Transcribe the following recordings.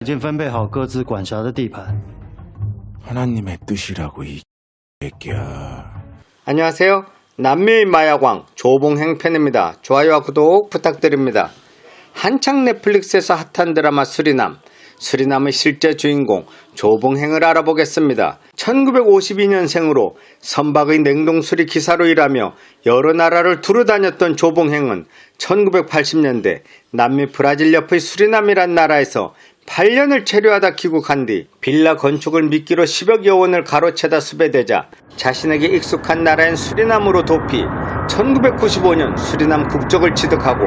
已经分配好各自管辖的地盘。 하나님의 뜻이라고 이 새끼야. 안녕하세요. 남미의 마약왕 조봉행 팬입니다. 좋아요와 구독 부탁드립니다. 한창 넷플릭스에서 핫한 드라마 수리남의 실제 주인공 조봉행을 알아보겠습니다. 1952년생으로 선박의 냉동수리 기사로 일하며 여러 나라를 두루 다녔던 조봉행은 1980년대 남미 브라질 옆의 수리남이란 나라에서 8년을 체류하다 귀국한 뒤 빌라 건축을 미끼로 10억여 원을 가로채다 수배되자 자신에게 익숙한 나라인 수리남으로 도피 1995년 수리남 국적을 취득하고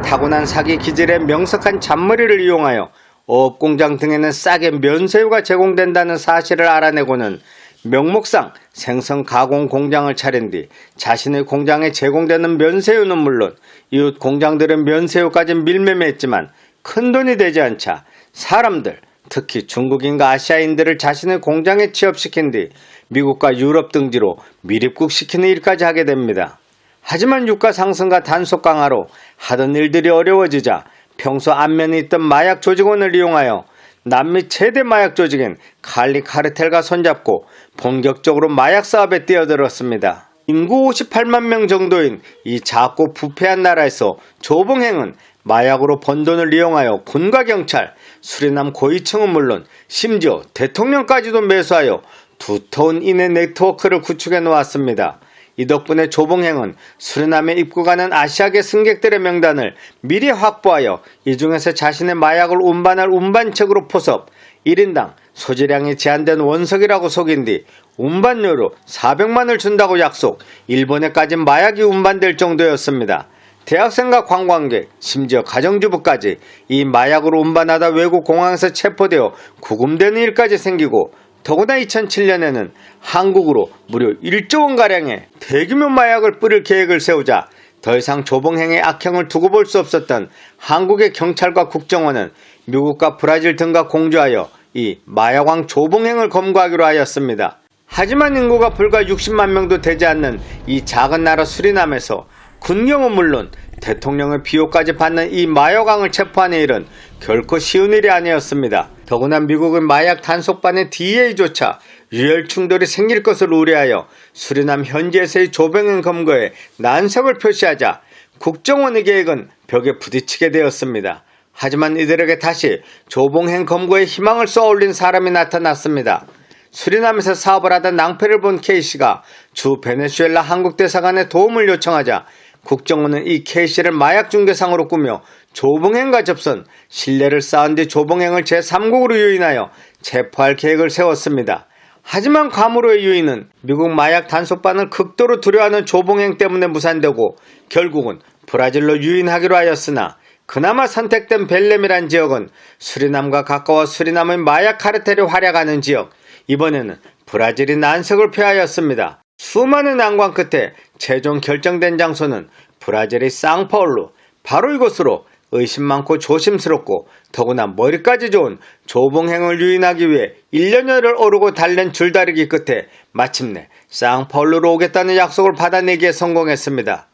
타고난 사기 기질의 명석한 잔머리를 이용하여 어업공장 등에는 싸게 면세유가 제공된다는 사실을 알아내고는 명목상 생선 가공 공장을 차린 뒤 자신의 공장에 제공되는 면세유는 물론 이웃 공장들의 면세유까지 밀매매했지만 큰돈이 되지 않자 사람들, 특히 중국인과 아시아인들을 자신의 공장에 취업시킨 뒤 미국과 유럽 등지로 밀입국시키는 일까지 하게 됩니다. 하지만 유가 상승과 단속 강화로 하던 일들이 어려워지자 평소 안면에 있던 마약 조직원을 이용하여 남미 최대 마약 조직인 칼리 카르텔과 손잡고 본격적으로 마약 사업에 뛰어들었습니다. 인구 58만 명 정도인 이 작고 부패한 나라에서 조봉행은 마약으로 번 돈을 이용하여 군과 경찰, 수리남 고위층은 물론 심지어 대통령까지도 매수하여 두터운 인해 네트워크를 구축해 놓았습니다. 이 덕분에 조봉행은 수리남에 입국하는 아시아계 승객들의 명단을 미리 확보하여 이 중에서 자신의 마약을 운반할 운반책으로 포섭 1인당 소지량이 제한된 원석이라고 속인 뒤 운반료로 400만을 준다고 약속, 일본에까지 마약이 운반될 정도였습니다. 대학생과 관광객, 심지어 가정주부까지 이 마약으로 운반하다 외국 공항에서 체포되어 구금되는 일까지 생기고 더구나 2007년에는 한국으로 무려 1조 원가량의 대규모 마약을 뿌릴 계획을 세우자 더 이상 조봉행의 악행을 두고 볼 수 없었던 한국의 경찰과 국정원은 미국과 브라질 등과 공조하여 이 마약왕 조봉행을 검거하기로 하였습니다. 하지만 인구가 불과 60만 명도 되지 않는 이 작은 나라 수리남에서 군경은 물론 대통령의 비호까지 받는 이 마약왕을 체포하는 일은 결코 쉬운 일이 아니었습니다. 더구나 미국의 마약 단속반의 DEA조차 유혈 충돌이 생길 것을 우려하여 수리남 현지에서의 조봉행 검거에 난색을 표시하자 국정원의 계획은 벽에 부딪히게 되었습니다. 하지만 이들에게 다시 조봉행 검거에 희망을 쏘아올린 사람이 나타났습니다. 수리남에서 사업을 하던 낭패를 본 K씨가 주 베네수엘라 한국대사관에 도움을 요청하자 국정원은 이 K씨를 마약중개상으로 꾸며 조봉행과 접선, 신뢰를 쌓은 뒤 조봉행을 제3국으로 유인하여 체포할 계획을 세웠습니다. 하지만 과무로의 유인은 미국 마약 단속반을 극도로 두려워하는 조봉행 때문에 무산되고 결국은 브라질로 유인하기로 하였으나 그나마 선택된 벨렘이란 지역은 수리남과 가까워 수리남의 마약 카르텔이 활약하는 지역, 이번에는 브라질이 난색을 표하였습니다. 수많은 난관 끝에 최종 결정된 장소는 브라질의 상파울루, 바로 이곳으로 의심 많고 조심스럽고 더구나 머리까지 좋은 조봉행을 유인하기 위해 1년여를 오르고 달린 줄다리기 끝에 마침내 상파울루로 오겠다는 약속을 받아내기에 성공했습니다.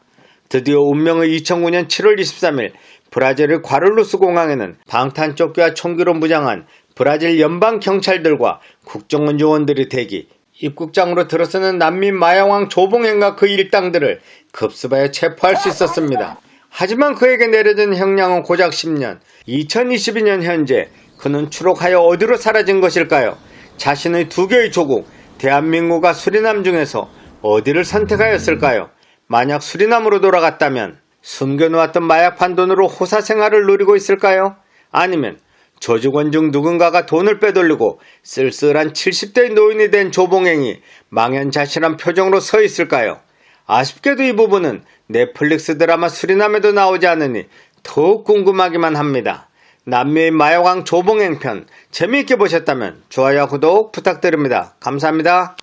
드디어 운명의 2009년 7월 23일 브라질의 과를루스 공항에는 방탄조끼와 총기로 무장한 브라질 연방경찰들과 국정원 요원들이 대기, 입국장으로 들어서는 남미 마약왕 조봉행과 그 일당들을 급습하여 체포할 수 있었습니다. 하지만 그에게 내려진 형량은 고작 10년. 2022년 현재 그는 추록하여 어디로 사라진 것일까요? 자신의 두 개의 조국 대한민국과 수리남 중에서 어디를 선택하였을까요? 만약 수리남으로 돌아갔다면 숨겨놓았던 마약 판돈으로 호사 생활을 누리고 있을까요? 아니면 조직원 중 누군가가 돈을 빼돌리고 쓸쓸한 70대의 노인이 된 조봉행이 망연자실한 표정으로 서 있을까요? 아쉽게도 이 부분은 넷플릭스 드라마 수리남에도 나오지 않으니 더욱 궁금하기만 합니다. 남미의 마약왕 조봉행 편 재미있게 보셨다면 좋아요와 구독 부탁드립니다. 감사합니다.